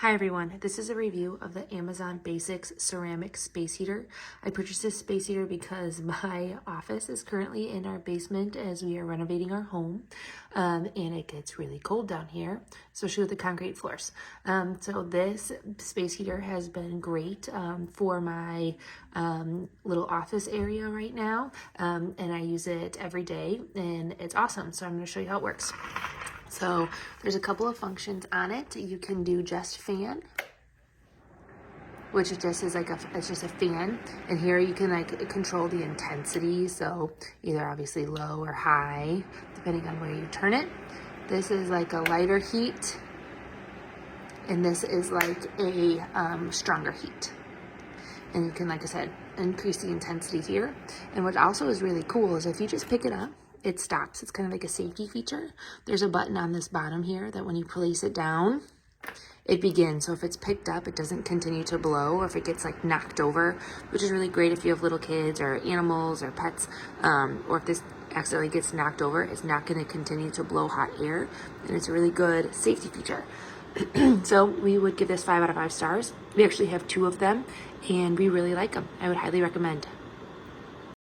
Hi everyone, this is a review of the Amazon Basics ceramic space heater. I purchased this space heater because my office is currently in our basement as we are renovating our home, and it gets really cold down here, especially with the concrete floors. So this space heater has been great for my little office area right now, and I use it every day and it's awesome. So I'm going to show you how it works. So there's a couple of functions on it. You can do just fan, which just is like it's just a fan. And here you can like control the intensity. So either obviously low or high, depending on where you turn it. This is like a lighter heat. And this is like a stronger heat. And you can, like I said, increase the intensity here. And what also is really cool is if you just pick it up, it stops. It's kind of like a safety feature. There's a button on this bottom here that when you place it down, it begins. So if it's picked up, it doesn't continue to blow, or if it gets like knocked over, which is really great if you have little kids or animals or pets, or if this accidentally gets knocked over, it's not going to continue to blow hot air, and it's a really good safety feature. So we would give this 5 out of 5 stars. We actually have 2 of them, and we really like them. I would highly recommend.